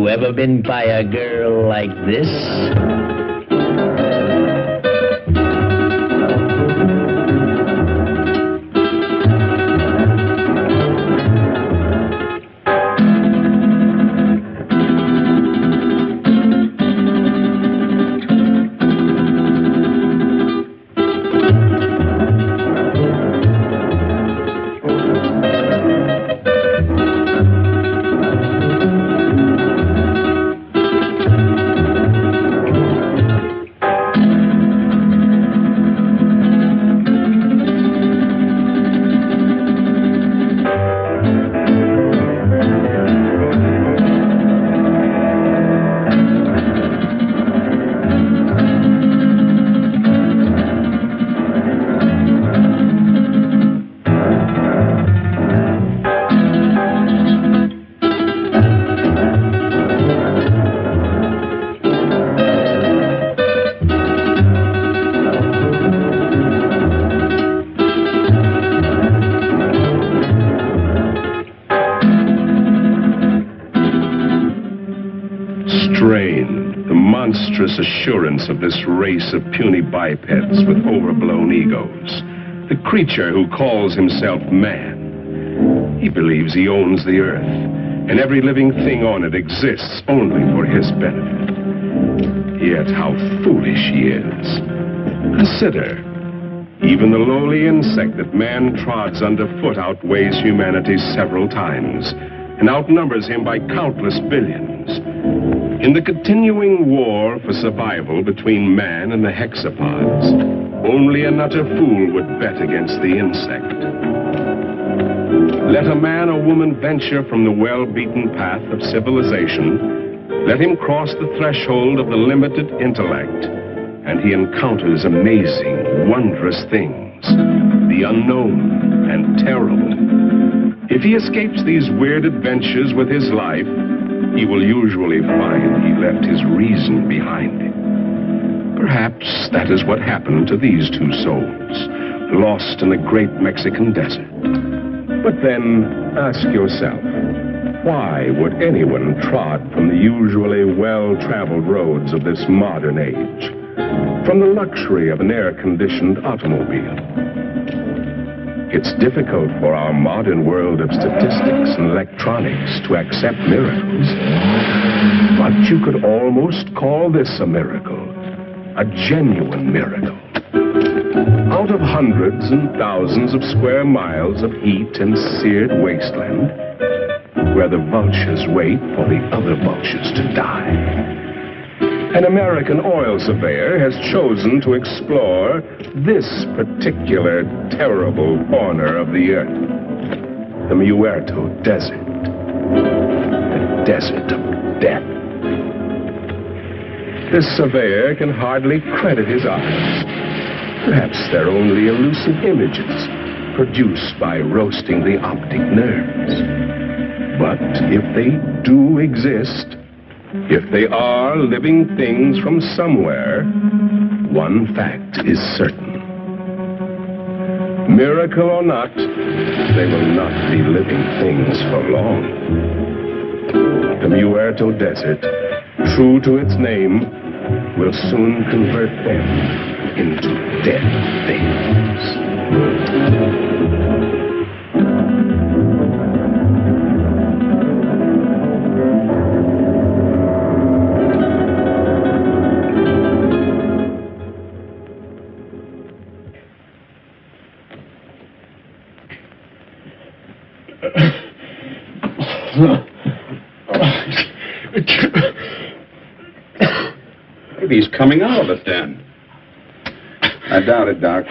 you ever been by a girl like this? Monstrous assurance of this race of puny bipeds with overblown egos. The creature who calls himself man. He believes he owns the earth, and every living thing on it exists only for his benefit. Yet how foolish he is. Consider, even the lowly insect that man trods underfoot outweighs humanity several times, and outnumbers him by countless billions. In the continuing war for survival between man and the hexapods, only an utter fool would bet against the insect. Let a man or woman venture from the well-beaten path of civilization, let him cross the threshold of the limited intellect, and he encounters amazing, wondrous things, the unknown and terrible. If he escapes these weird adventures with his life, he will usually find he left his reason behind him. Perhaps that is what happened to these two souls, lost in the great Mexican desert. But then, ask yourself, why would anyone trod from the usually well-traveled roads of this modern age, from the luxury of an air-conditioned automobile? It's difficult for our modern world of statistics and electronics to accept miracles. But you could almost call this a miracle, a genuine miracle. Out of hundreds and thousands of square miles of heat and seared wasteland, where the vultures wait for the other vultures to die, an American oil surveyor has chosen to explore this particular terrible corner of the earth, the Muerto Desert, the desert of death. This surveyor can hardly credit his eyes. Perhaps they're only elusive images produced by roasting the optic nerves. But if they do exist, if they are living things from somewhere, one fact is certain. Miracle or not, they will not be living things for long. The Muerto Desert, true to its name, will soon convert them into dead things. Maybe he's coming out of it then. I doubt it, Doc.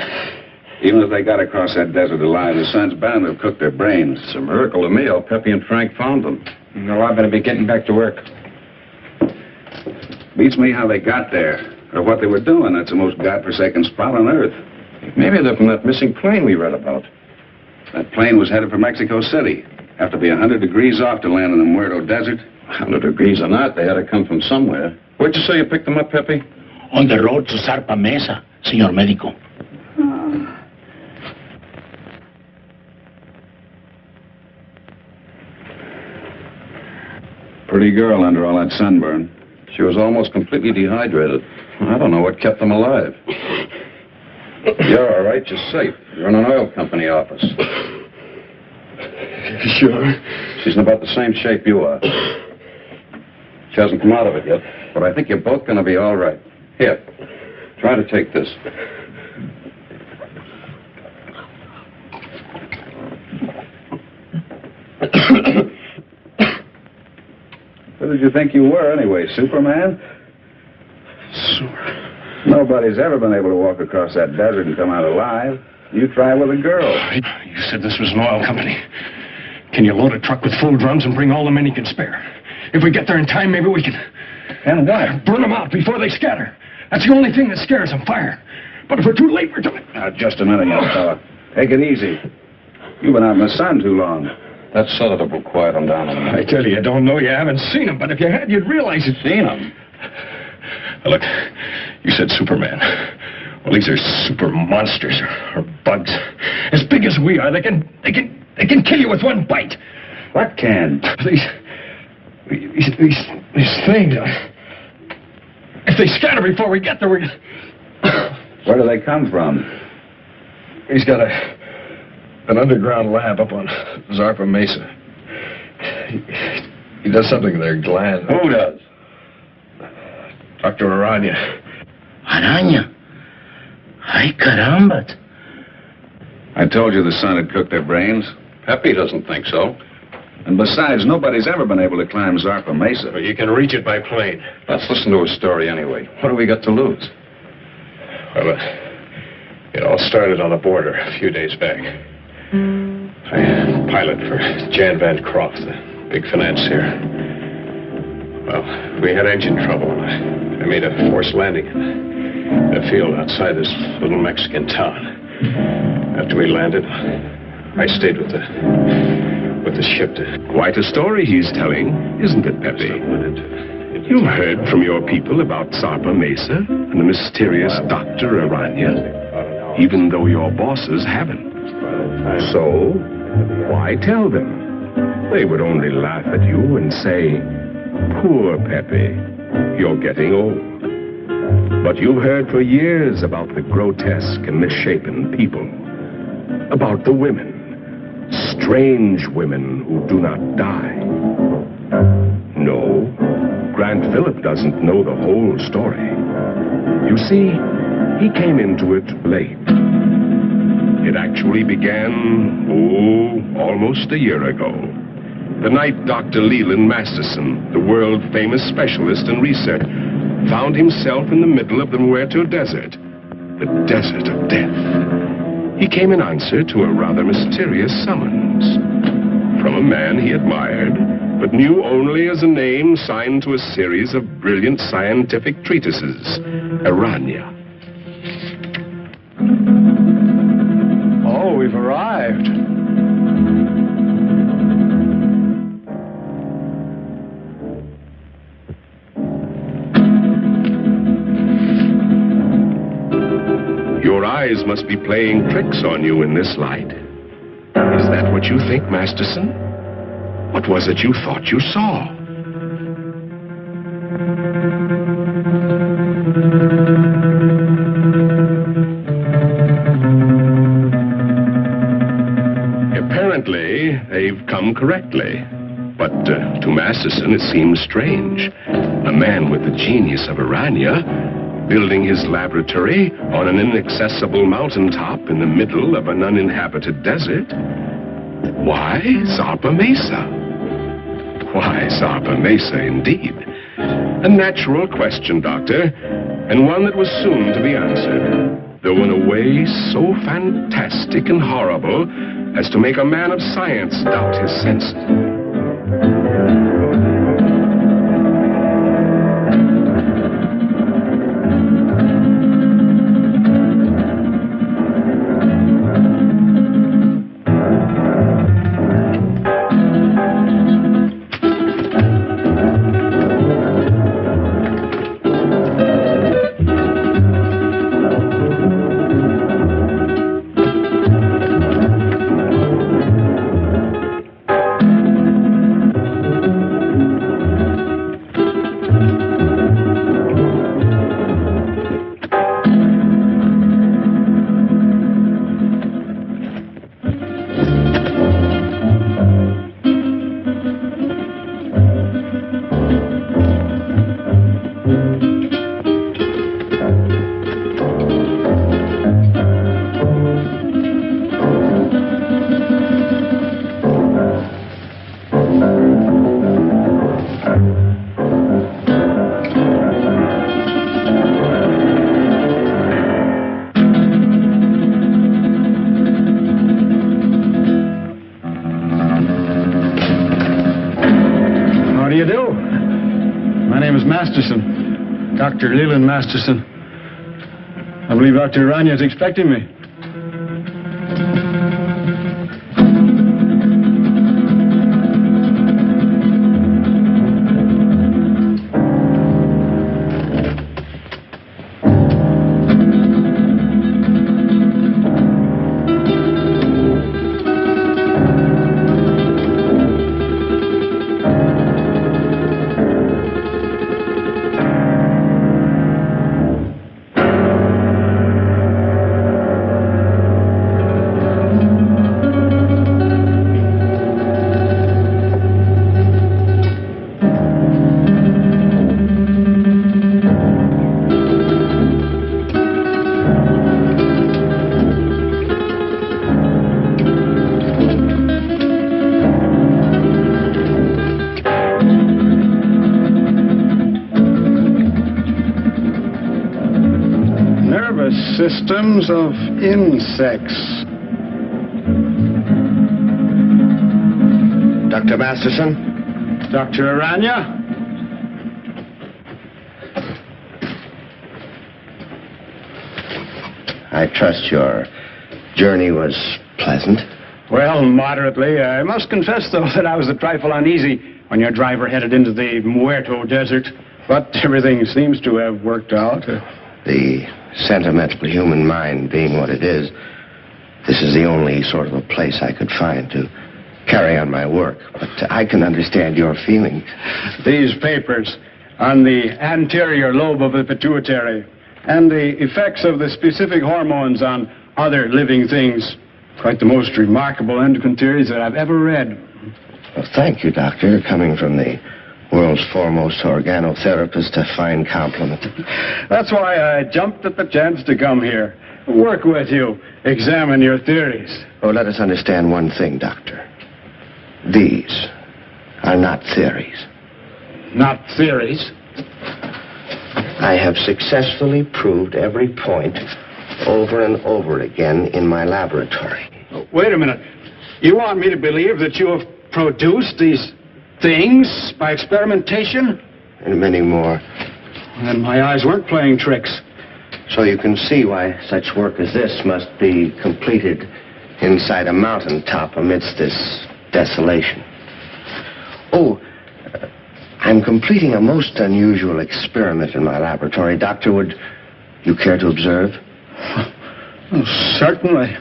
Even if they got across that desert alive, the sun's bound to have cooked their brains. It's a miracle to me how Pepe and Frank found them. No, I better be getting back to work. Beats me how they got there, or what they were doing. That's the most godforsaken spot on Earth. Maybe they're from that missing plane we read about. That plane was headed for Mexico City. Have to be 100 degrees off to land in the Muerto Desert. 100 degrees or not, they had to come from somewhere. Where'd you say you picked them up, Pepe? On the road to Zarpa Mesa, señor médico. Pretty girl under all that sunburn. She was almost completely dehydrated. I don't know what kept them alive. You're all right. You're safe. You're in an oil company office. Sure. She's in about the same shape you are. She hasn't come out of it yet, but I think you're both going to be all right. Here, try to take this. Who did you think you were, anyway, Superman? Nobody's ever been able to walk across that desert and come out alive. You try with a girl. You said this was an oil company. Can you load a truck with full drums and bring all the men you can spare? If we get there in time, maybe we can... And what? Burn them out before they scatter. That's the only thing that scares them, fire. But if we're too late, we're done. Now, just a minute, young fella. Take it easy. You've been out in the sun too long. That sedative will quiet them down a minute. I tell you, I don't know you haven't seen him, but if you had, you'd realize it. Seen them? Look, you said Superman. Well, these are super monsters or bugs. As big as we are, they can kill you with one bite. What can? These things. If they scatter before we get there, we're... Where do they come from? He's got an underground lab up on Zarpa Mesa. He does something to their gland. Who does? Dr. Arana. Arana? Ay, caramba. I told you the sun had cooked their brains. Pepe doesn't think so. And besides, nobody's ever been able to climb Zarpa Mesa. Well, you can reach it by plane. Let's listen to his story anyway. What do we got to lose? Well, it all started on the border a few days back. I pilot for Jan Van Croft, the big financier. Well, we had engine trouble. I made a forced landing in a field outside this little Mexican town. After we landed, I stayed with the ship to... Quite a story he's telling, isn't it, Pepe? You've heard from your people about Zarpa Mesa and the mysterious Dr. Arana, even though your bosses haven't. So, why tell them? They would only laugh at you and say, "Poor Pepe, you're getting old." But you've heard for years about the grotesque and misshapen people, about the women, strange women who do not die. No, Grant Phillip doesn't know the whole story. You see, he came into it late. It actually began, almost a year ago. The night Dr. Leland Masterson, the world-famous specialist in research, found himself in the middle of the Muerto Desert, the desert of death. He came in answer to a rather mysterious summons from a man he admired, but knew only as a name signed to a series of brilliant scientific treatises, Arana. Oh, we've arrived. Your eyes must be playing tricks on you in this light. Is that what you think, Masterson? What was it you thought you saw? Apparently, they've come correctly. But to Masterson, it seems strange. A man with the genius of Arana, building his laboratory on an inaccessible mountaintop in the middle of an uninhabited desert. Why Zarpa Mesa? Why Zarpa Mesa, indeed? A natural question, Doctor, and one that was soon to be answered, though in a way so fantastic and horrible as to make a man of science doubt his senses. you do? My name is Masterson. Dr. Leland Masterson. I believe Dr. Arana is expecting me. Systems of insects. Dr. Masterson? Dr. Arana? I trust your journey was pleasant. Well, moderately. I must confess, though, that I was a trifle uneasy when your driver headed into the Muerto Desert. But everything seems to have worked out. The sentimental human mind being what it is, this is the only sort of a place I could find to carry on my work. But I can understand your feelings. These papers on the anterior lobe of the pituitary and the effects of the specific hormones on other living things. Quite the most remarkable endocrine theories that I've ever read. Well, thank you, Doctor. Coming from the world's foremost organotherapist, a fine compliment. That's why I jumped at the chance to come here. Work with you. Examine your theories. Oh, let us understand one thing, Doctor. These are not theories. Not theories? I have successfully proved every point over and over again in my laboratory. Wait a minute. You want me to believe that you have produced these things by experimentation? And many more. And my eyes weren't playing tricks. So you can see why such work as this must be completed inside a mountaintop amidst this desolation. Oh, I'm completing a most unusual experiment in my laboratory. Doctor, would you care to observe? Oh, certainly.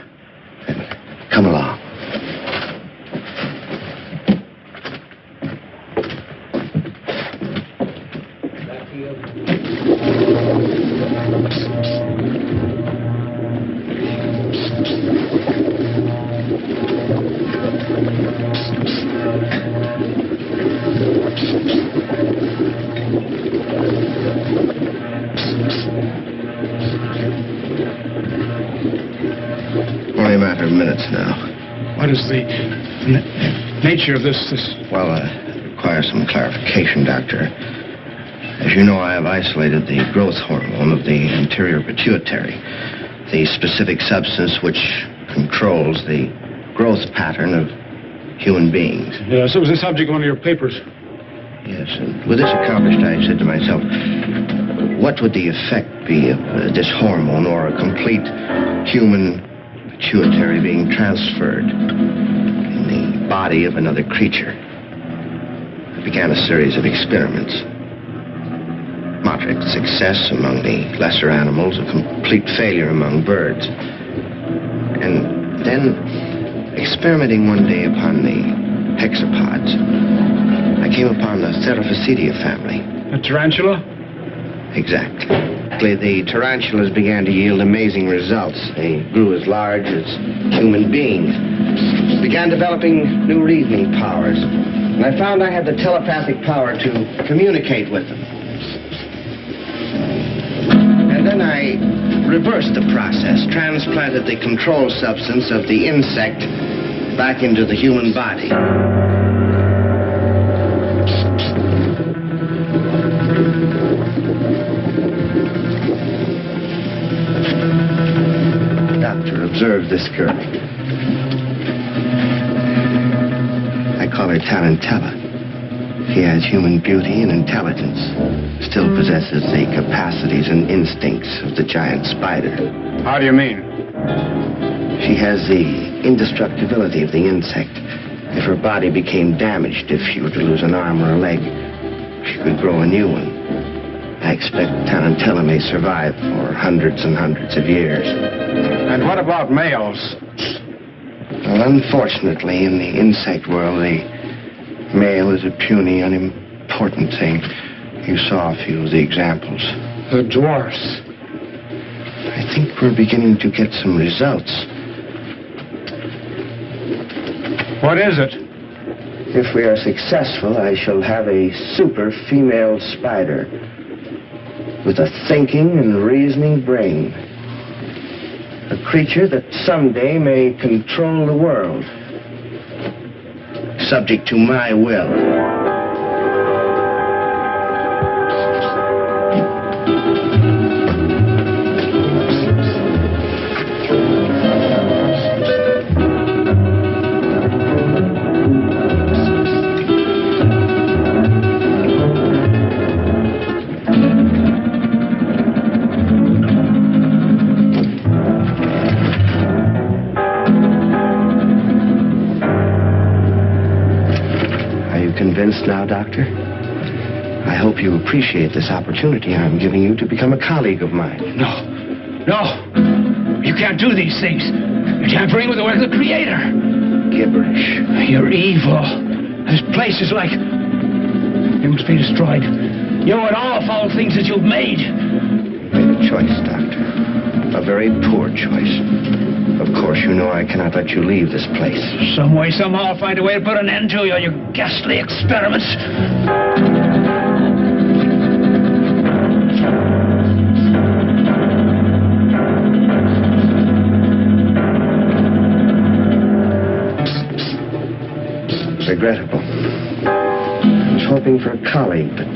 Then come along. Only a matter of minutes now. What is the nature of this? Well, it requires some clarification, Doctor. As you know, I have isolated the growth hormone of the anterior pituitary, the specific substance which controls the growth pattern of human beings. Yes, it was the subject of one of your papers. Yes, and with this accomplished, I said to myself, what would the effect be of this hormone or a complete human pituitary being transferred in the body of another creature? I began a series of experiments. Moderate success among the lesser animals, a complete failure among birds. And then, experimenting one day upon the hexapods, I came upon the Theraphacidia family. A tarantula? Exactly. The tarantulas began to yield amazing results. They grew as large as human beings, began developing new reasoning powers, and I found I had the telepathic power to communicate with them. And then I reversed the process, transplanted the control substance of the insect back into the human body. Doctor, observe this girl. I call her Tarantella. He has human beauty and intelligence, still possesses the capacities and instincts of the giant spider. How do you mean? She has the indestructibility of the insect. If her body became damaged, if she were to lose an arm or a leg, she could grow a new one. I expect Tarantella may survive for hundreds and hundreds of years. And what about males? Well, unfortunately, in the insect world, the male is a puny, unimportant thing. You saw a few of the examples. The dwarfs. I think we're beginning to get some results. What is it? If we are successful, I shall have a super female spider with a thinking and reasoning brain. A creature that someday may control the world, subject to my will. Convinced now, Doctor? I hope you appreciate this opportunity I'm giving you to become a colleague of mine. No. You can't do these things. You're tampering with the work of the Creator. Gibberish. You're evil. This place is like... It must be destroyed. You and all foul things that you've made. You made a choice, Doctor. A very poor choice. Of course, you know I cannot let you leave this place. Some way, somehow, I'll find a way to put an end to your ghastly experiments. Regrettable. I was hoping for a colleague, but...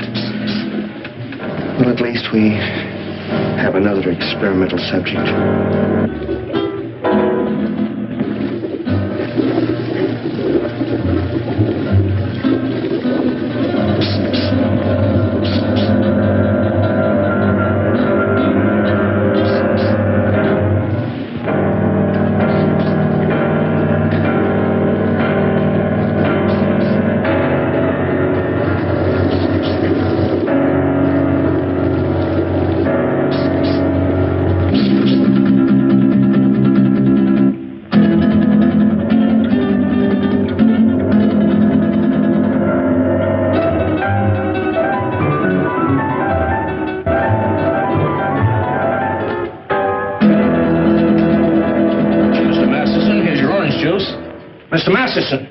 Well, at least we have another experimental subject. Mr. Masterson.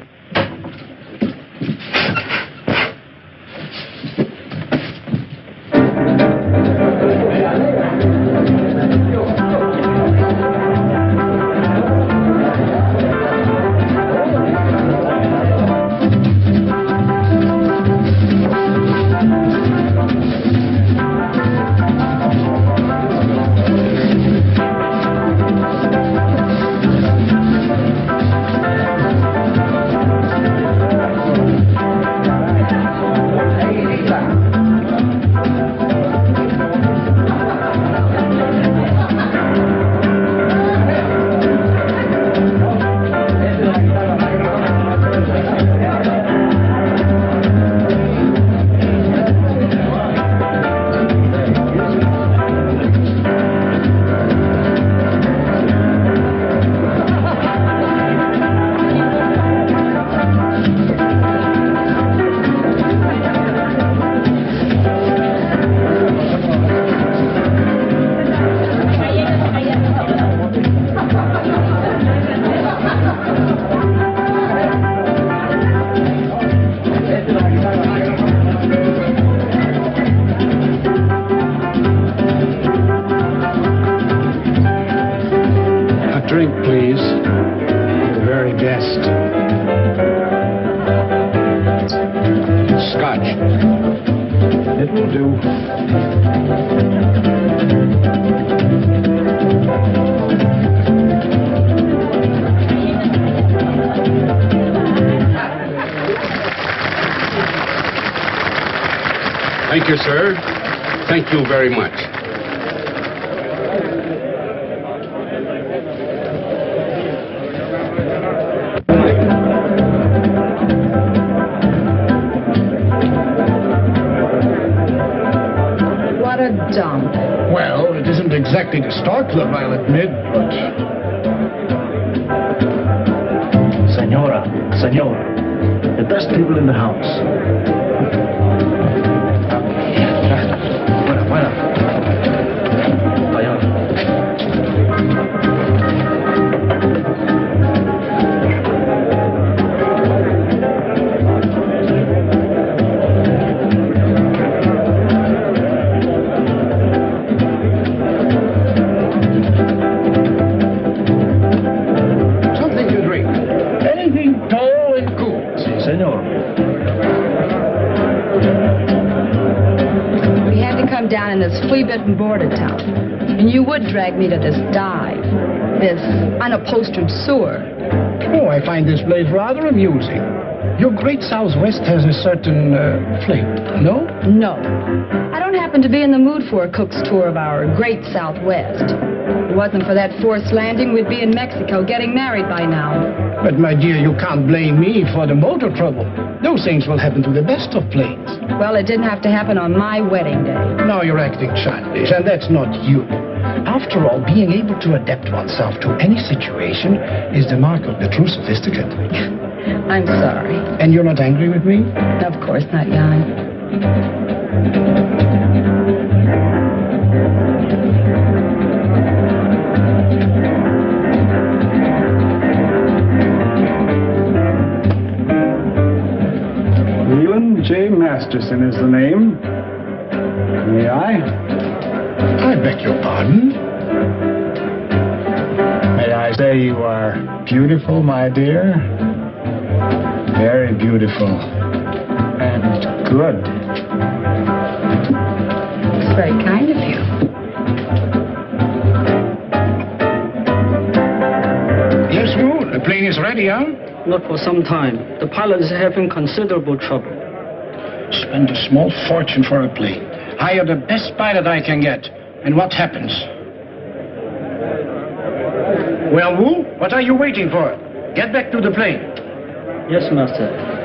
Drink, please. The very best. Scotch. It will do. Thank you, sir. Thank you very much. What a dump. Well, it isn't exactly the Star Club, I'll admit, but... Senora, the best people in the house. Bueno. Vaya. Something to drink. Anything tall and cool. Si, senor. We had to come down in this flea-bitten border town. And you would drag me to this dive, this unupholstered sewer. Oh, I find this place rather amusing. Your great Southwest has a certain flavor, no? No. I don't happen to be in the mood for a cook's tour of our great Southwest. If it wasn't for that forced landing, we'd be in Mexico getting married by now. But, my dear, you can't blame me for the motor trouble. Those things will happen to the best of planes. Well, it didn't have to happen on my wedding day. Now you're acting childish, and that's not you. After all, being able to adapt oneself to any situation is the mark of the true sophisticate. I'm sorry. And you're not angry with me? Of course not, Jan. Leland J. Masterson is the name. May I? I beg your pardon? May I say you are beautiful, my dear? Very beautiful. And good. It's very kind of you. Yes, Moon. The plane is ready, huh? Not for some time. The pilot is having considerable trouble. Spend a small fortune for a plane. Hire the best pilot I can get. And what happens? Well, Wu, what are you waiting for? Get back to the plane. Yes, master.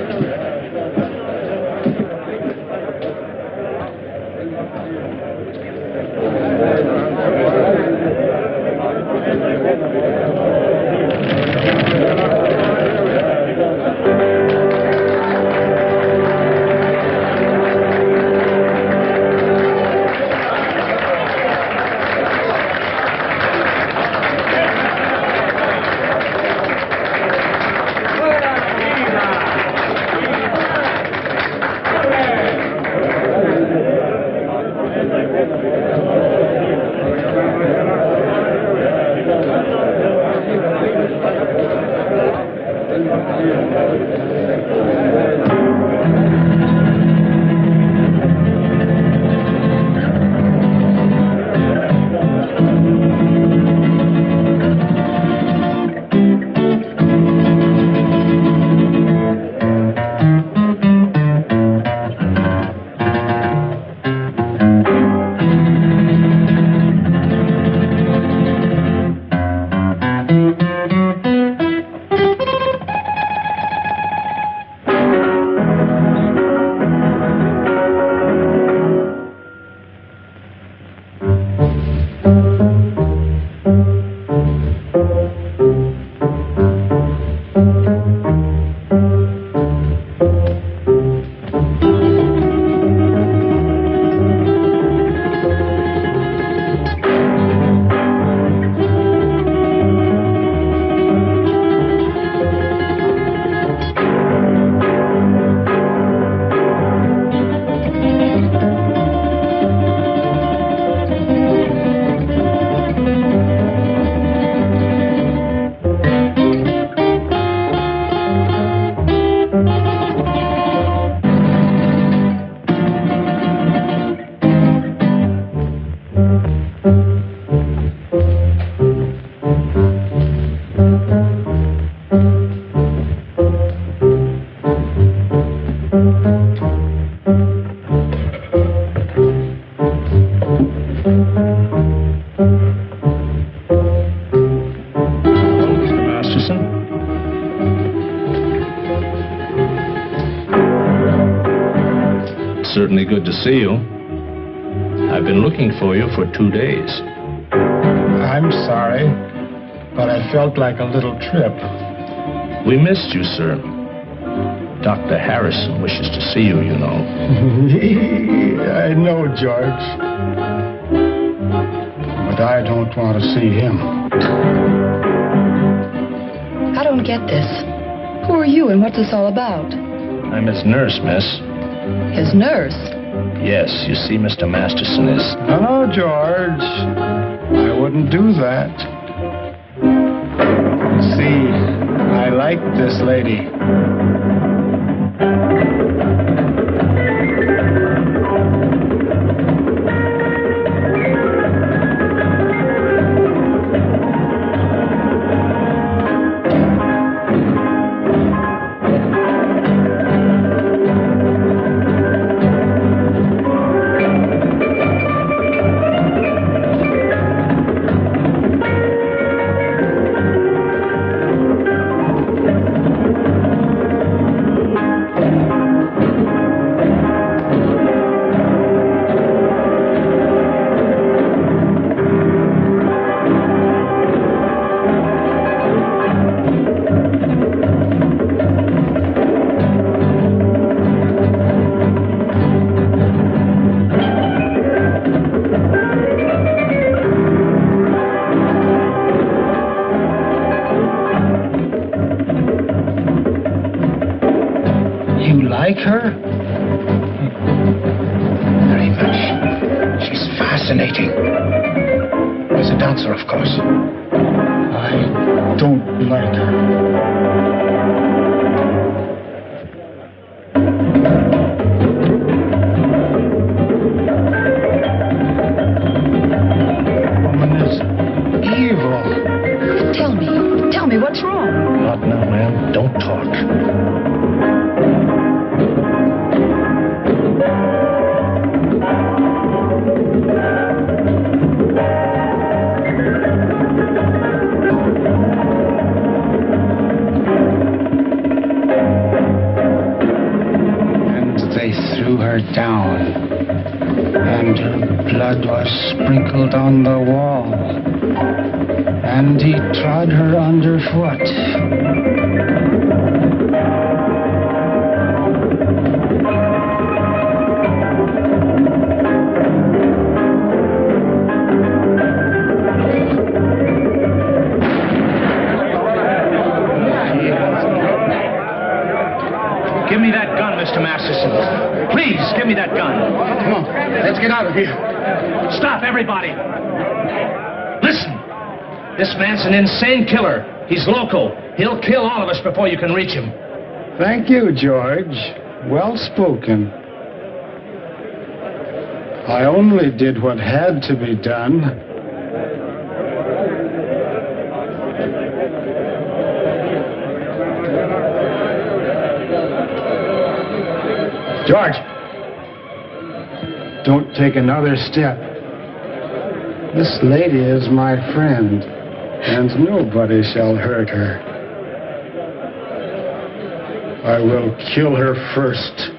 certainly good to see you. I've been looking for you for 2 days. I'm sorry, but I felt like a little trip. We missed you, sir. Dr. Harrison wishes to see you, you know. I know, George. But I don't want to see him. I don't get this. Who are you and what's this all about? I'm his nurse, miss. His nurse? Yes, you see, Mr. Masterson is... No, George. I wouldn't do that. See, I like this lady. Like her? Very much. She's fascinating. As a dancer, of course. I don't like her. Woman is evil. Tell me, what's wrong? Not now, ma'am. Don't talk. Down, and her blood was sprinkled on the wall, and he trod her underfoot. Give me that gun, Mr. Masterson. Please, give me that gun. Come on, let's get out of here. Stop, everybody. Listen. This man's an insane killer. He's local. He'll kill all of us before you can reach him. Thank you, George. Well spoken. I only did what had to be done. George, don't take another step. This lady is my friend, and nobody shall hurt her. I will kill her first.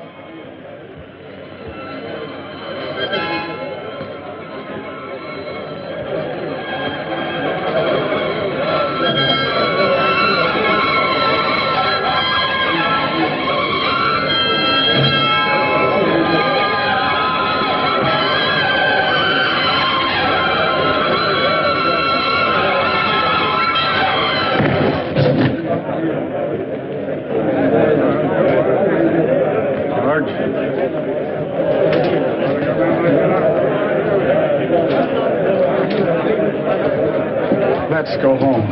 Let's go home.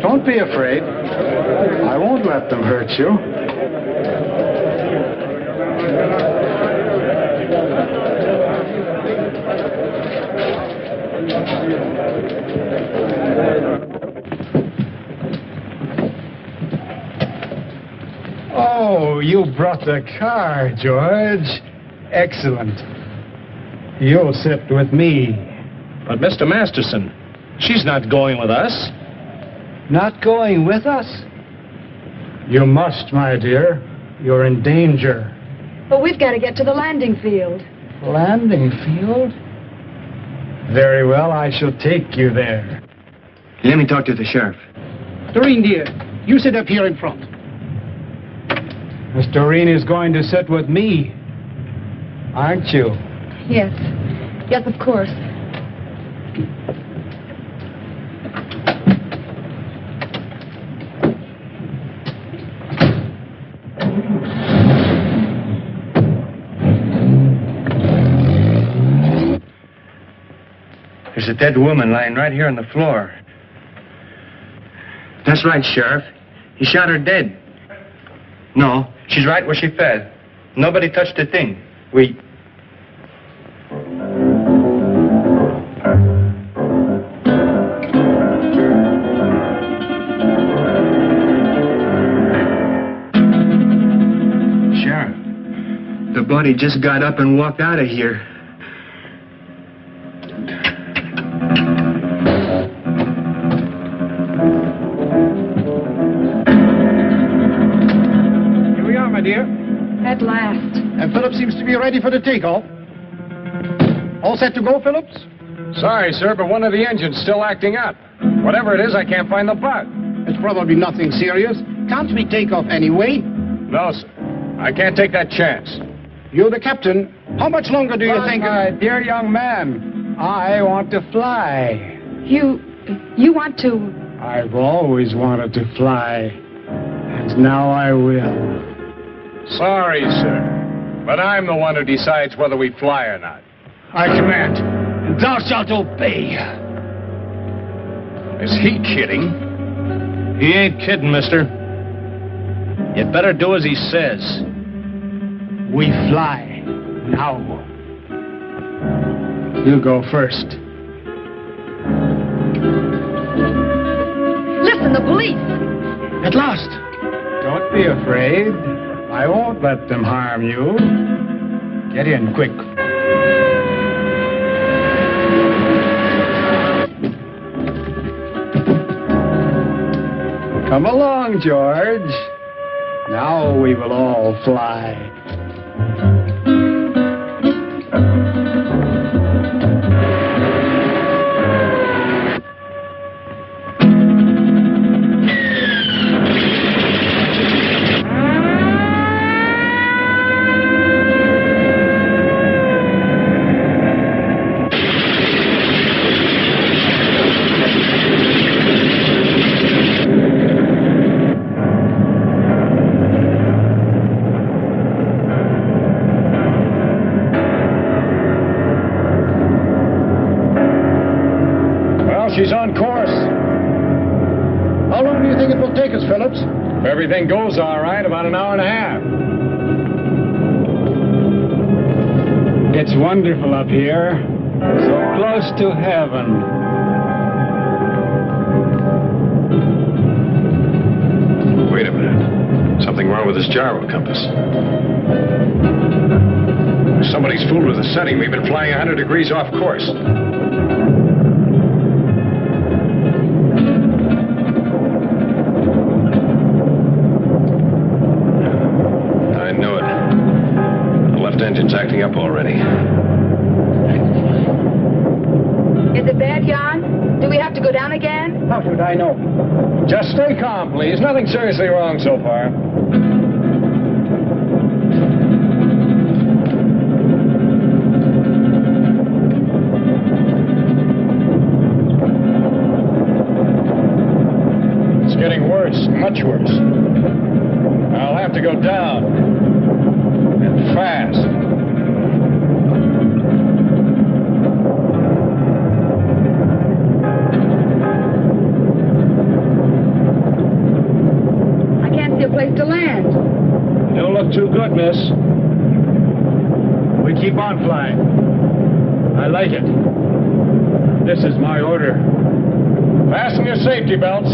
Don't be afraid. I won't let them hurt you. Oh, you brought the car, George. Excellent. You'll sit with me. But, Mr. Masterson, she's not going with us. Not going with us? You must, my dear. You're in danger. But we've got to get to the landing field. Landing field? Very well, I shall take you there. Let me talk to the sheriff. Doreen, dear, you sit up here in front. Miss Doreen is going to sit with me, aren't you? Yes. Yes, of course. There's a dead woman lying right here on the floor. That's right, Sheriff. He shot her dead. No, she's right where she fell. Nobody touched a thing. Sheriff, the body just got up and walked out of here. At last. And Phillips seems to be ready for the takeoff. All set to go, Phillips? Sorry, sir, but one of the engines still acting up. Whatever it is, I can't find the bug. It's probably nothing serious. Can't we take off anyway? No, sir. I can't take that chance. You're the captain. How much longer do you think... My dear young man, I want to fly. You want to... I've always wanted to fly. And now I will. Sorry, sir, but I'm the one who decides whether we fly or not. I command, and thou shalt obey. Is he kidding? He ain't kidding, mister. You'd better do as he says. We fly now. You go first. Listen, the police! At last. Don't be afraid. I won't let them harm you. Get in quick. Come along, George. Now we will all fly. She's on course. How long do you think it will take us, Phillips? If everything goes all right, about an hour and a half. It's wonderful up here. So close to heaven. Wait a minute. Something wrong with this gyro compass. Somebody's fooled with the setting. We've been flying 100 degrees off course. Engine's acting up already. Is it bad, Jan? Do we have to go down again? How should I know? Just stay calm, please. Nothing seriously wrong so far. It's getting worse, much worse. I'll have to go down. And fast. I can't see a place to land. Don't look too good, miss. We keep on flying. I like it. This is my order. Fasten your safety belts.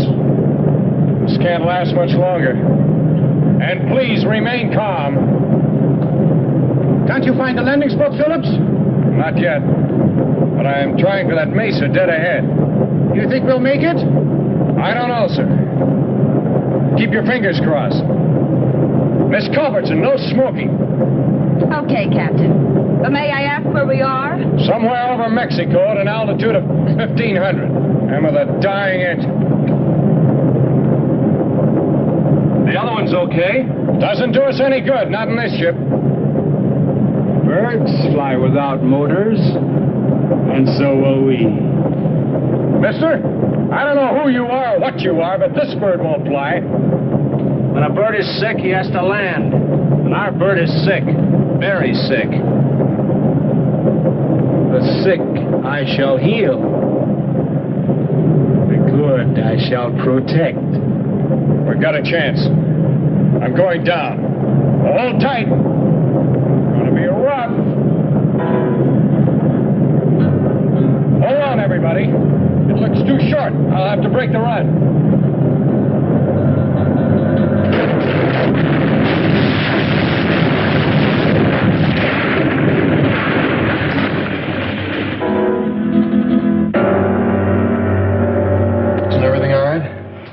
This can't last much longer. And please remain calm. Can't you find a landing spot, Phillips? Not yet. But I am trying for that mesa dead ahead. You think we'll make it? I don't know, sir. Keep your fingers crossed. Miss Culbertson, no smoking. Okay, Captain. But may I ask where we are? Somewhere over Mexico at an altitude of 1,500. And with a dying engine. The other one's okay? Doesn't do us any good, not in this ship. Birds fly without motors, and so will we. Mister, I don't know who you are or what you are, but this bird won't fly. When a bird is sick, he has to land. And our bird is sick. Very sick. The sick I shall heal. The good I shall protect. We've got a chance. I'm going down. Hold tight. Gonna be rough. Hold on, everybody. It looks too short. I'll have to break the run.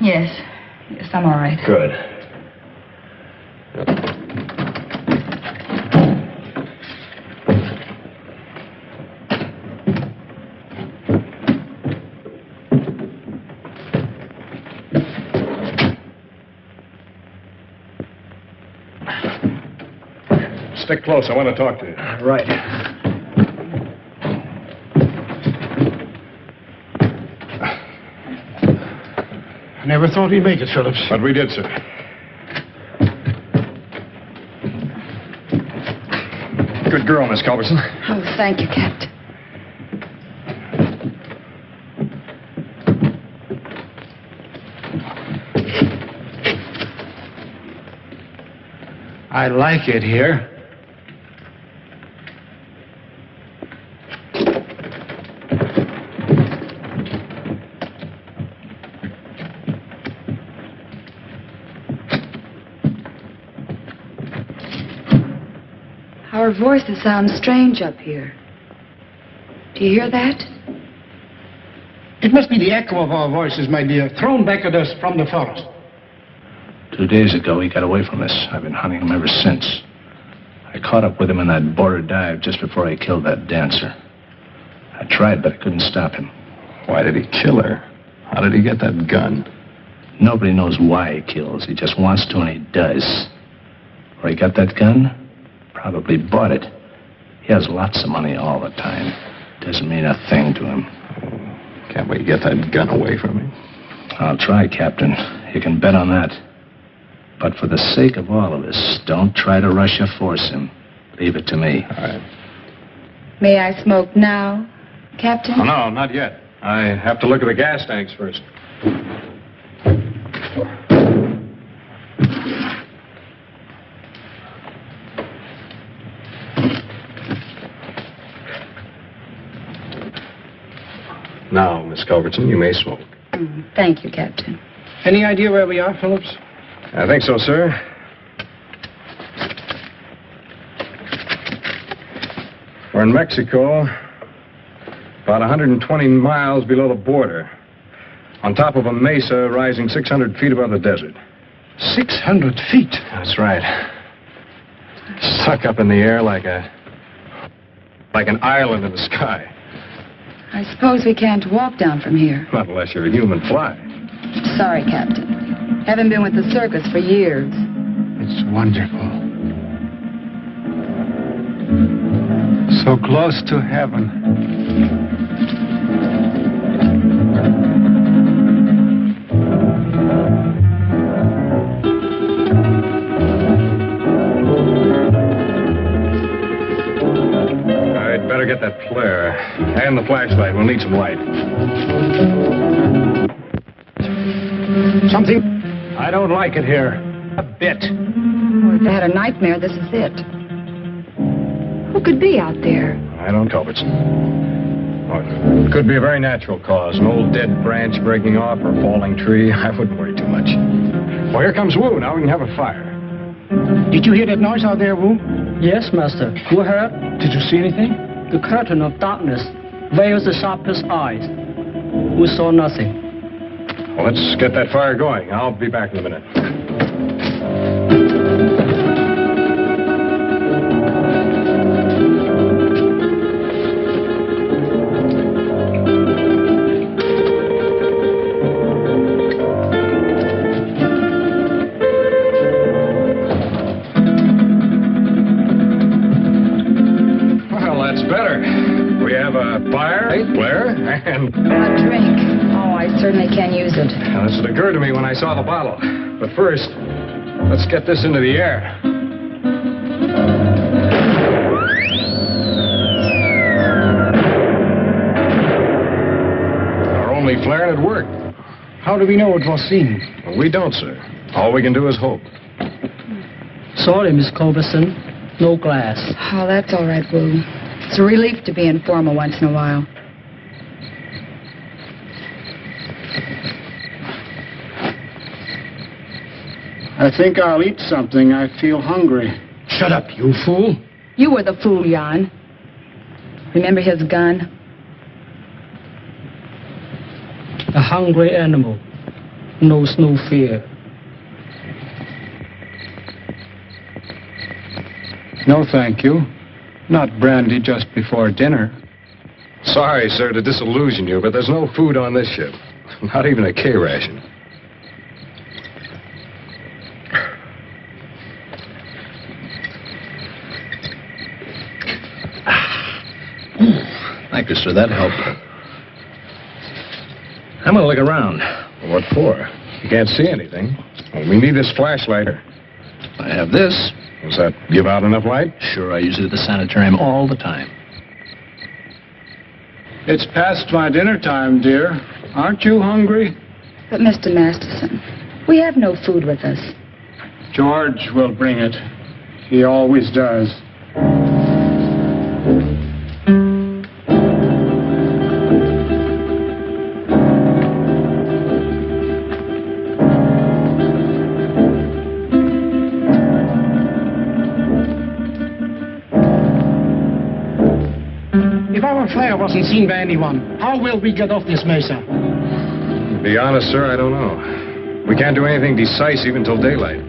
Yes. Yes, I'm all right. Good. Stick close. I want to talk to you. Right. I never thought we'd make it, Phillips. But we did, sir. Good girl, Miss Culbertson. Oh, thank you, Captain. I like it here. Our voices sound strange up here. Do you hear that? It must be the echo of our voices, my dear, thrown back at us from the forest. 2 days ago, he got away from us. I've been hunting him ever since. I caught up with him in that border dive just before I killed that dancer. I tried, but I couldn't stop him. Why did he kill her? How did he get that gun? Nobody knows why he kills. He just wants to, and he does. Where he got that gun? Probably bought it. He has lots of money all the time. Doesn't mean a thing to him. Can't we get that gun away from him? I'll try, Captain. You can bet on that. But for the sake of all of us, don't try to rush or force him. Leave it to me. All right. May I smoke now, Captain? Oh, no, not yet. I have to look at the gas tanks first. Now, Miss Culbertson, you may smoke. Thank you, Captain. Any idea where we are, Phillips? I think so, sir. We're in Mexico, about 120 miles below the border, on top of a mesa rising 600 feet above the desert. 600 feet? That's right. Stuck up in the air like an island in the sky. I suppose we can't walk down from here. Not unless you're a human fly. Sorry, Captain. Haven't been with the circus for years. It's wonderful. So close to heaven. I'd better get that flare. And the flashlight. We'll need some light. Something? I don't like it here. A bit. Or if they had a nightmare, this is it. Who could be out there? I don't, Culbertson. Oh, it could be a very natural cause. An old dead branch breaking off or a falling tree. I wouldn't worry too much. Well, here comes Wu. Now we can have a fire. Did you hear that noise out there, Wu? Yes, Master. Who heard? Did you see anything? The curtain of darkness veils the sharpest eyes. We saw nothing. Well, let's get that fire going. I'll be back in a minute. fire, Blair, and... A drink. Oh, I certainly can use it. Now, this had occurred to me when I saw the bottle. But first, let's get this into the air. Our only flare and it worked. How do we know it was seen? Well, we don't, sir. All we can do is hope. Sorry, Miss Culberson. No glass. Oh, that's all right, Wu. It's a relief to be informal once in a while. I think I'll eat something. I feel hungry. Shut up, you fool. You were the fool, Jan. Remember his gun? A hungry animal knows no fear. No, thank you. Not brandy just before dinner. Sorry, sir, to disillusion you, but there's no food on this ship. Not even a K ration. Thank you, sir. That helped. I'm gonna look around. What for? You can't see anything. Well, we need this flashlight. I have this. Does that give out enough light? Sure, I use it at the sanitarium all the time. It's past my dinner time, dear. Aren't you hungry? But, Mr. Masterson, we have no food with us. George will bring it. He always does. If our flare wasn't seen by anyone, how will we get off this mesa? To be honest, sir, I don't know. We can't do anything decisive until daylight.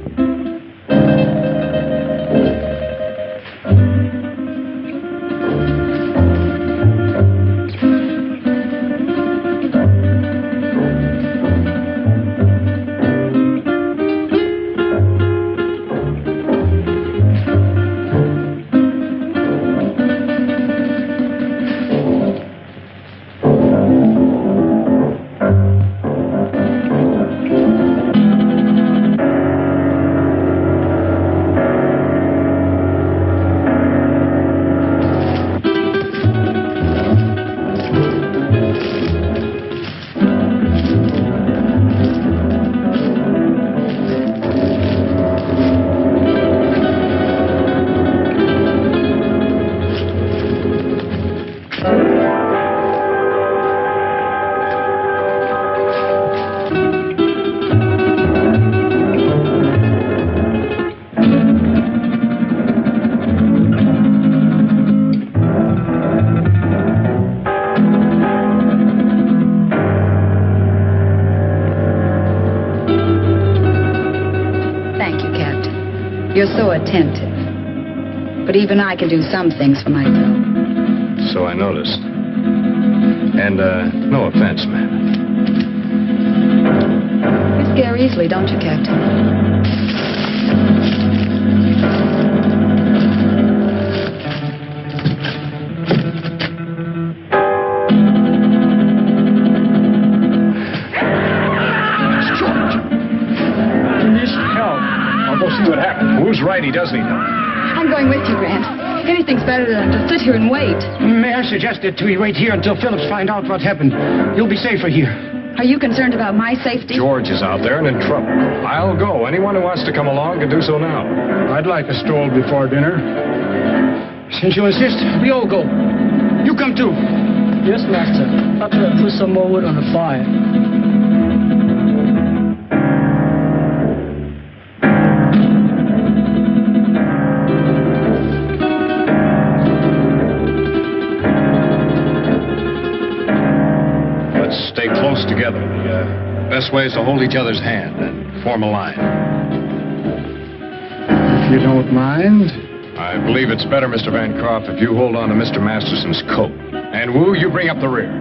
You're so attentive. But even I can do some things for myself. So I noticed. And, no offense, ma'am. You scare easily, don't you, Captain? See what happens. Who's right? He doesn't know. I'm going with you, Grant. Anything's better than to sit here and wait. May I suggest that we wait here until Phillips find out what happened? You'll be safer here. Are you concerned about my safety? George is out there and in trouble. I'll go. Anyone who wants to come along can do so now. I'd like a stroll before dinner. Since you insist, we all go. You come too. Yes, Master. After I put some more wood on the fire. Stay close together. The best way is to hold each other's hand and form a line. If you don't mind. I believe it's better, Mr. Bancroft, if you hold on to Mr. Masterson's coat. And Wu, you bring up the rear.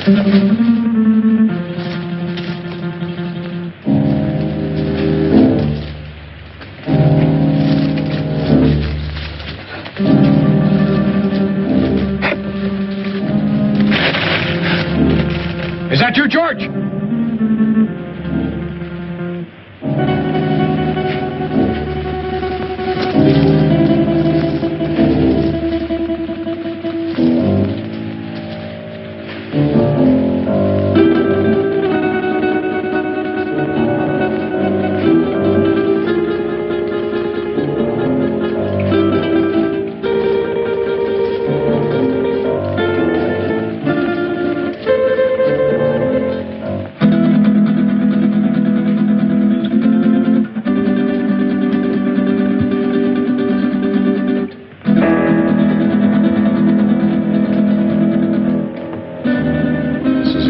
Is that you, George?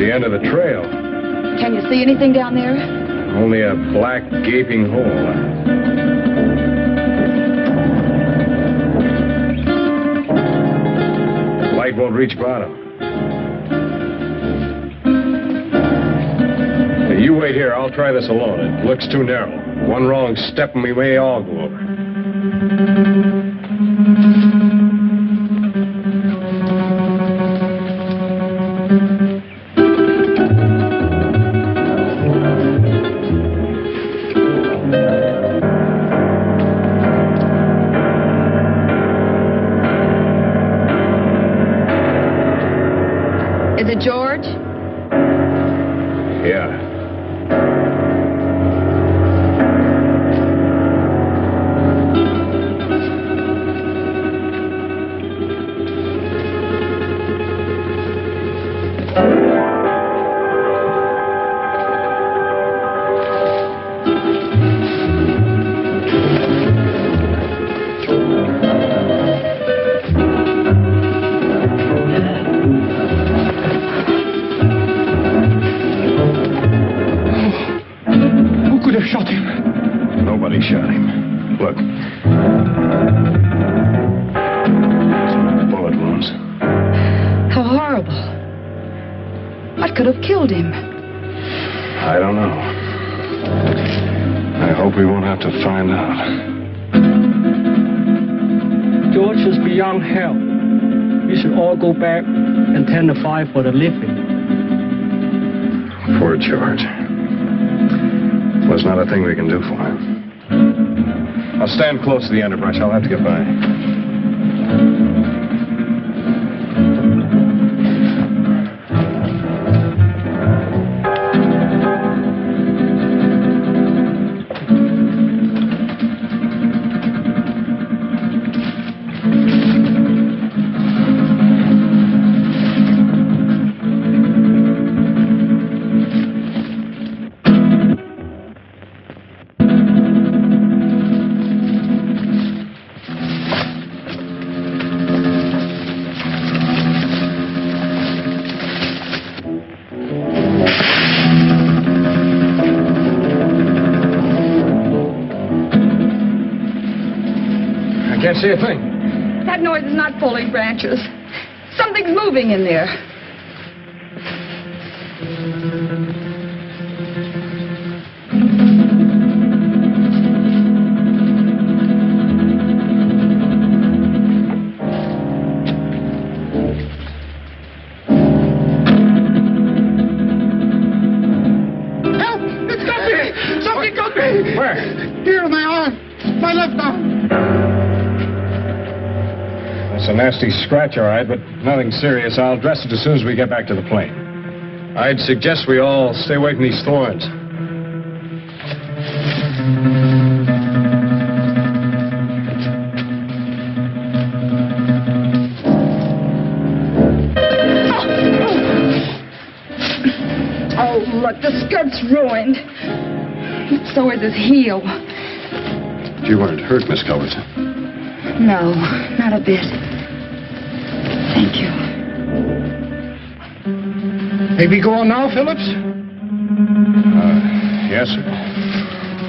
End of the trail. Can you see anything down there? Only a black, gaping hole. Light won't reach bottom. Hey, you wait here. I'll try this alone. It looks too narrow. One wrong step and we may all go over. Is it George? Yeah. Shot him. Nobody shot him. Look. Some bullet wounds. How horrible. What could have killed him? I don't know. I hope we won't have to find out. George is beyond help. We should all go back and tend to fight for the living. Poor George. There's not a thing we can do for him. I'll stand close to the underbrush. I'll have to get by. Can't see a thing. That noise is not falling branches. Something's moving in there. Help! It's got me! Something got me! Where? Here in my arm. My left arm. It's a nasty scratch, all right, but nothing serious. I'll dress it as soon as we get back to the plane. I'd suggest we all stay away from these thorns. Oh, look, the skirt's ruined. So is his heel. You weren't hurt, Miss Culverton. No, not a bit. Thank you. May we go on now, Phillips? Yes, sir.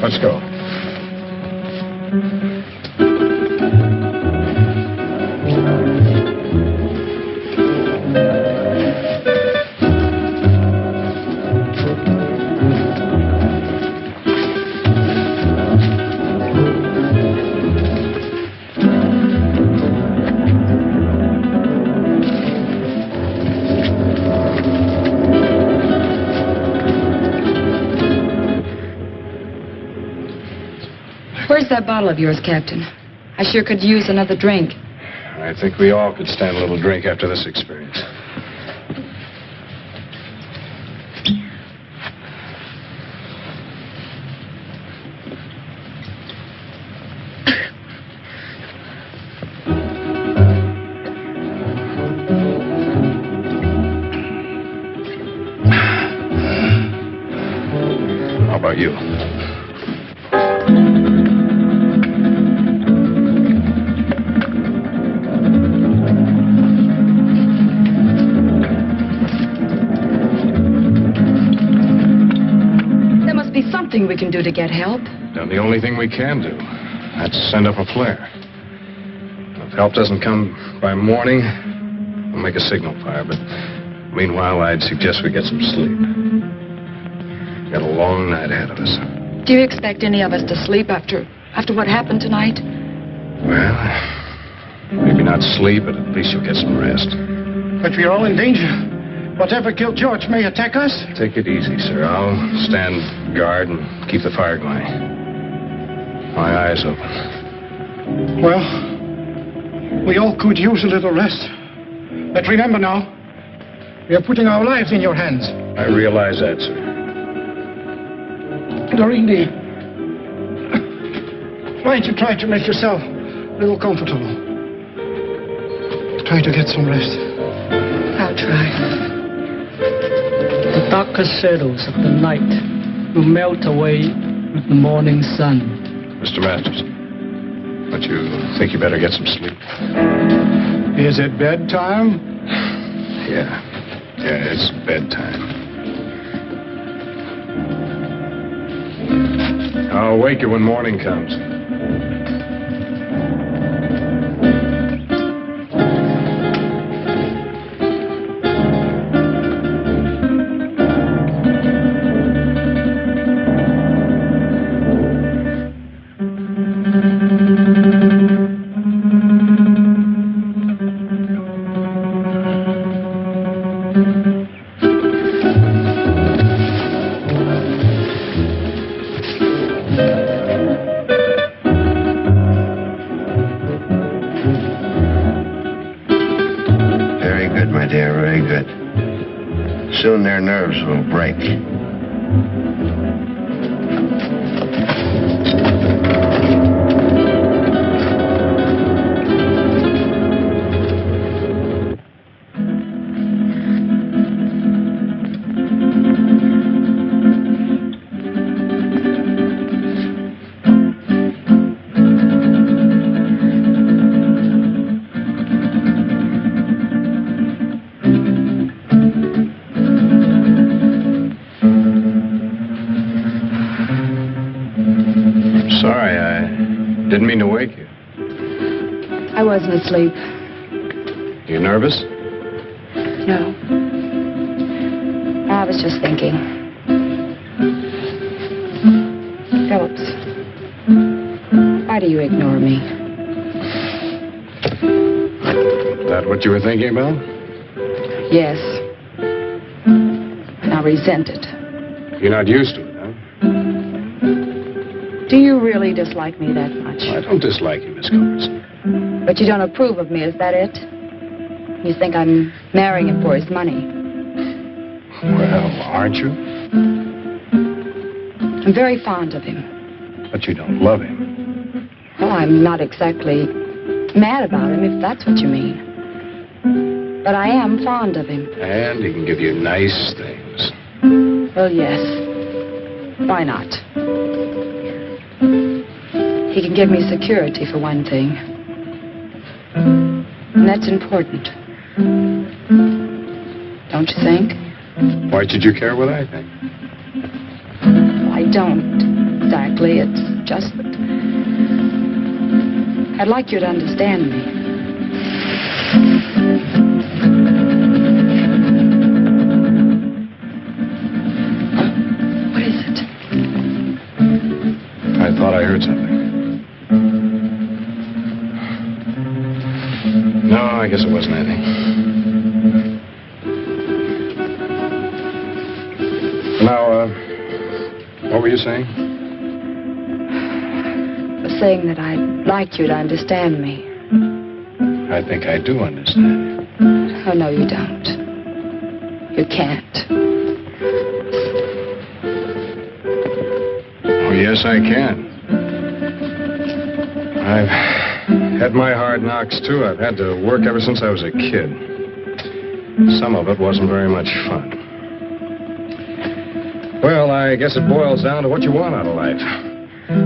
Let's go. Where's that bottle of yours, Captain? I sure could use another drink. I think we all could stand a little drink after this experience. How about you? We can do to get help. Done the only thing we can do. That's send up a flare. If help doesn't come by morning, we'll make a signal fire. But meanwhile, I'd suggest we get some sleep. Got a long night ahead of us. Do you expect any of us to sleep after what happened tonight? Well, maybe not sleep, but at least you'll get some rest. But we're all in danger. Whatever killed George may attack us. Take it easy, sir. I'll stand guard and keep the fire going. My eyes open. Well, we all could use a little rest. But remember now, we are putting our lives in your hands. I realize that, sir. Doreen, why don't you try to make yourself a little comfortable? Try to get some rest. I'll try. The darkest shadows of the night will melt away with the morning sun. Mr. Masters, don't you think you better get some sleep? Is it bedtime? Yeah, it's bedtime. I'll wake you when morning comes. Soon their nerves will break. Didn't mean to wake you. I wasn't asleep. You nervous? No. I was just thinking. Phillips, why do you ignore me? That what you were thinking about? Yes. And I resent it. You're not used to it, huh? Do you really dislike me that much? I don't dislike you, Miss Culbertson. But you don't approve of me, is that it? You think I'm marrying him for his money? Well, aren't you? I'm very fond of him. But you don't love him. Well, I'm not exactly mad about him, if that's what you mean. But I am fond of him. And he can give you nice things. Well, yes. Why not? He can give me security, for one thing. And that's important. Don't you think? Why should you care what I think? I don't, exactly. It's just that I'd like you to understand me. What is it? I thought I heard something. No, I guess it wasn't anything. Now, what were you saying? The saying that I'd like you to understand me. I think I do understand you. Oh, no, you don't. You can't. Oh, yes, I can. I've had my hard knocks, too. I've had to work ever since I was a kid. Some of it wasn't very much fun. Well, I guess it boils down to what you want out of life.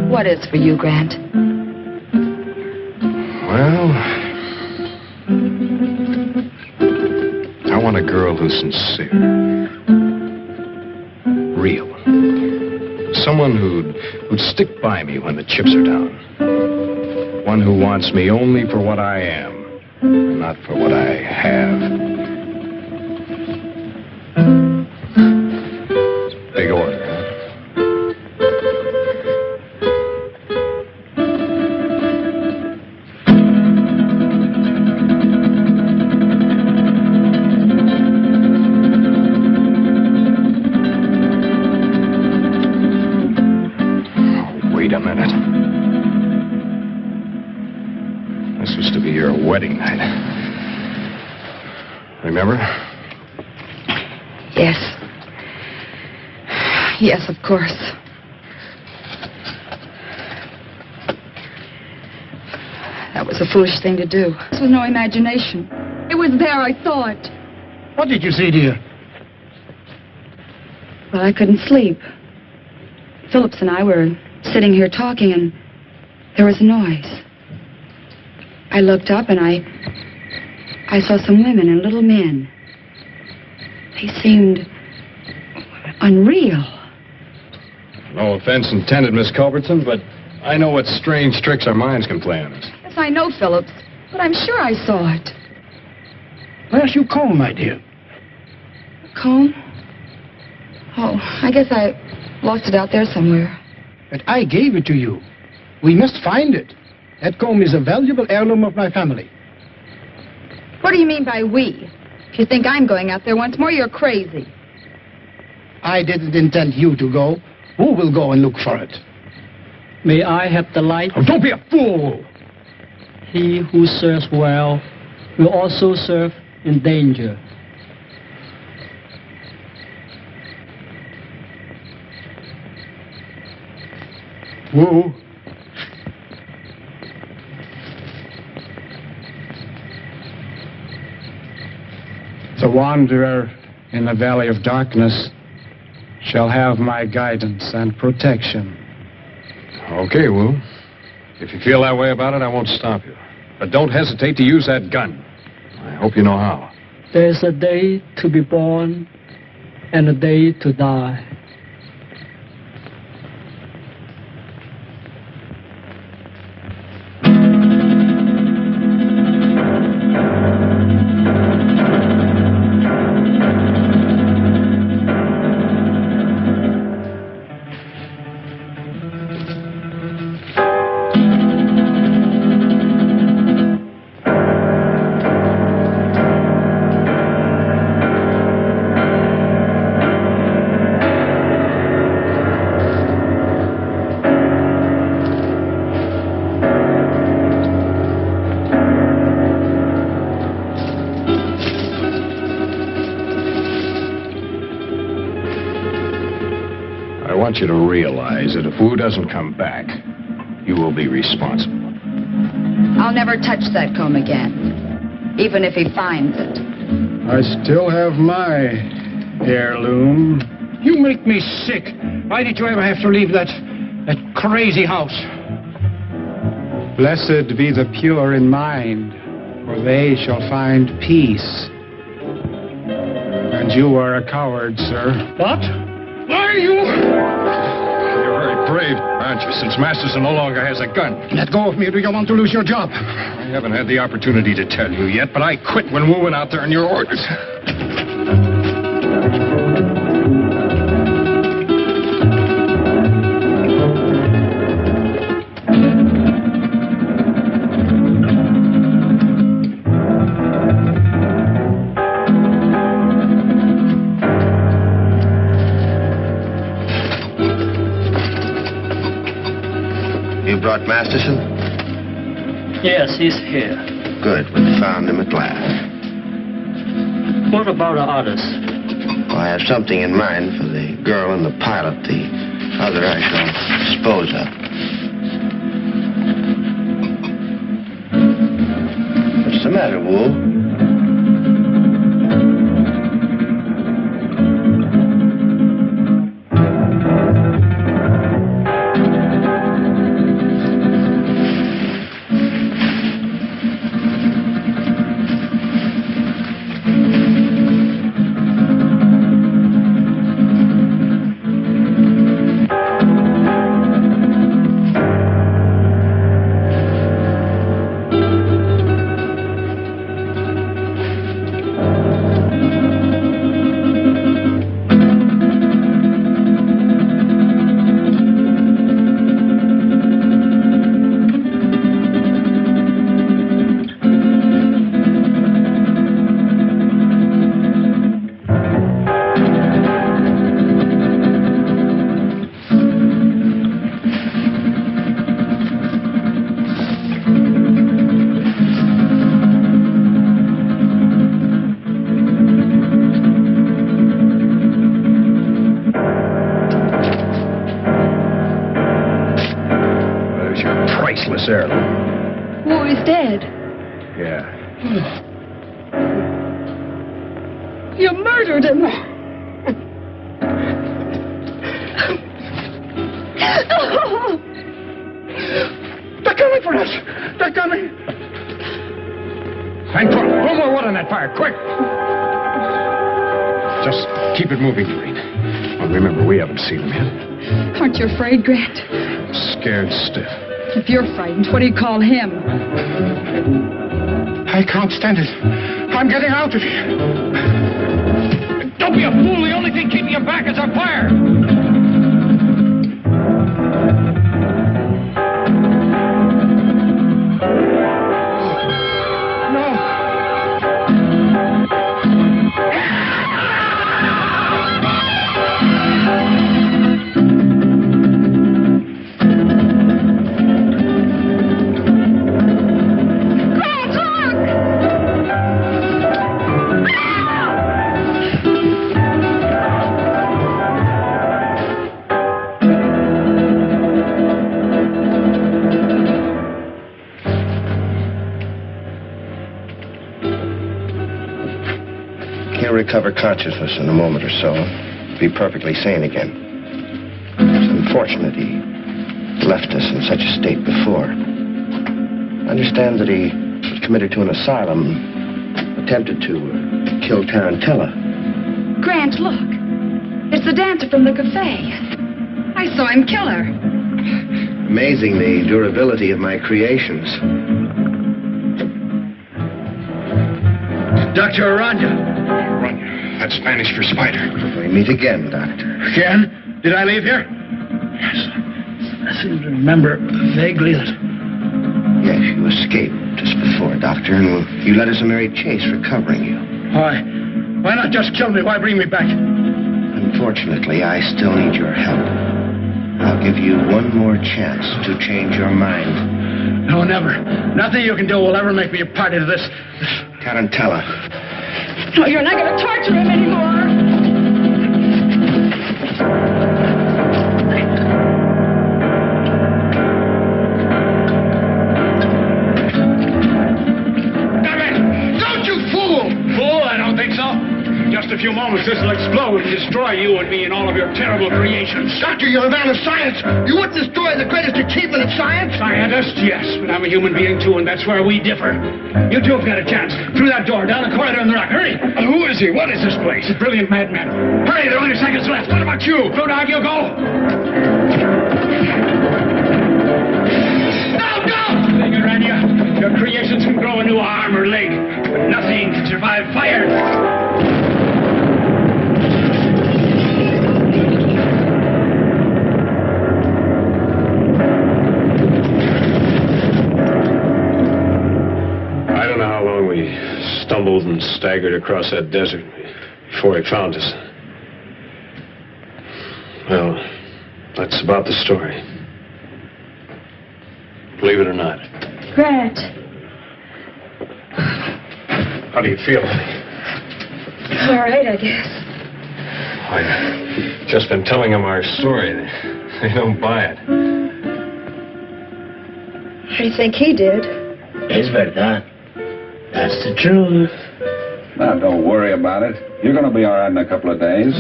What is for you, Grant? Well, I want a girl who's sincere. Real. Someone who'd stick by me when the chips are down. One who wants me only for what I am, not for what I have. Big order, huh? Wait a minute. This was to be your wedding night. Remember? Yes. Yes, of course. That was a foolish thing to do. This was no imagination. It was there, I saw it. What did you see, dear? Well, I couldn't sleep. Phillips and I were sitting here talking, and there was a noise. I looked up, and I saw some women and little men. They seemed unreal. No offense intended, Miss Culbertson, but I know what strange tricks our minds can play on us. Yes, I know, Phillips, but I'm sure I saw it. Where's your comb, my dear? Comb? Oh, I guess I lost it out there somewhere. But I gave it to you. We must find it. That comb is a valuable heirloom of my family. What do you mean by we? If you think I'm going out there once more, you're crazy. I didn't intend you to go. Who will go and look for it? May I have the light? Oh, don't be a fool! He who serves well will also serve in danger. Who? The wanderer in the valley of darkness shall have my guidance and protection. Okay, Wu. If you feel that way about it, I won't stop you. But don't hesitate to use that gun. I hope you know how. There's a day to be born and a day to die. I want you to realize that if Wu doesn't come back, you will be responsible. I'll never touch that comb again, even if he finds it. I still have my heirloom. You make me sick. Why did you ever have to leave that crazy house? Blessed be the pure in mind, for they shall find peace. And you are a coward, sir. What? Why are you? You're very brave, aren't you, since Masterson no longer has a gun? Let go of me, or do you want to lose your job? I haven't had the opportunity to tell you yet, but I quit when Wu went out there on your orders. brought Masterson? Yes, he's here. Good. We found him at last. What about the others? Well, I have something in mind for the girl and the pilot. The other I shall dispose of. What's the matter, Wool? Who is dead? Yeah. You murdered him. They're coming for us. They're coming. And put more wood on that fire, quick! Just keep it moving, Green. Well, remember, we haven't seen him yet. Aren't you afraid, Grant? Scared stiff. If you're frightened, what do you call him? I can't stand it. I'm getting out of here. Don't be a fool. The only thing keeping you back is our fire. Recover consciousness in a moment or so. Be perfectly sane again. It's unfortunate he left us in such a state before. I understand that he was committed to an asylum, attempted to kill Tarantella. Grant, look. It's the dancer from the cafe. I saw him kill her. Amazing the durability of my creations. Dr. Arana. That's Spanish for spider. We meet again, Doctor. Again? Did I leave here? Yes. I seem to remember vaguely that... Yes, you escaped just before, Doctor, and you led us a merry chase recovering you. Why? Why not just kill me? Why bring me back? Unfortunately, I still need your help. I'll give you one more chance to change your mind. No, never. Nothing you can do will ever make me a party to this... Tarantella. No, you're not going to torture him anymore. Don't you fool! Fool? I don't think so. Just a few moments, this will explode and destroy you and me and all of your terrible creations. Doctor, you're a man of science. You wouldn't destroy the greatest achievement of science? Scientist, yes, but I'm a human being, too, and that's where we differ. You two have got a chance. Through that door, down the corridor in the rock. Hurry! Who is he? What is this place? He's a brilliant madman. Hurry, there are only seconds left. What about you? Throw dog, you go. No, don't! Thing around you. Your creations can grow a new arm or leg, but nothing can survive fire. Stumbled and staggered across that desert before he found us. Well, that's about the story. Believe it or not. Grant. How do you feel? All right, I guess. I've just been telling them our story. They don't buy it. What do you think he did? Es verdad. That's the truth. Now, don't worry about it. You're going to be all right in a couple of days.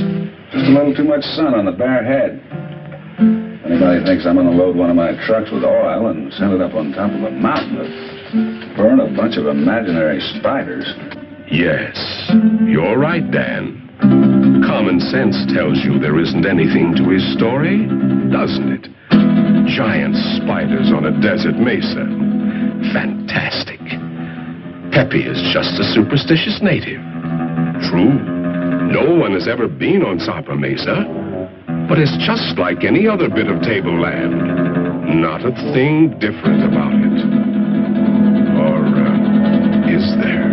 Just a little too much sun on the bare head. Anybody thinks I'm going to load one of my trucks with oil and send it up on top of a mountain to burn a bunch of imaginary spiders? Yes, you're right, Dan. Common sense tells you there isn't anything to his story, doesn't it? Giant spiders on a desert mesa. Fantastic. Pepe is just a superstitious native. True, no one has ever been on Zarpa Mesa, but it's just like any other bit of tableland. Not a thing different about it. Or is there?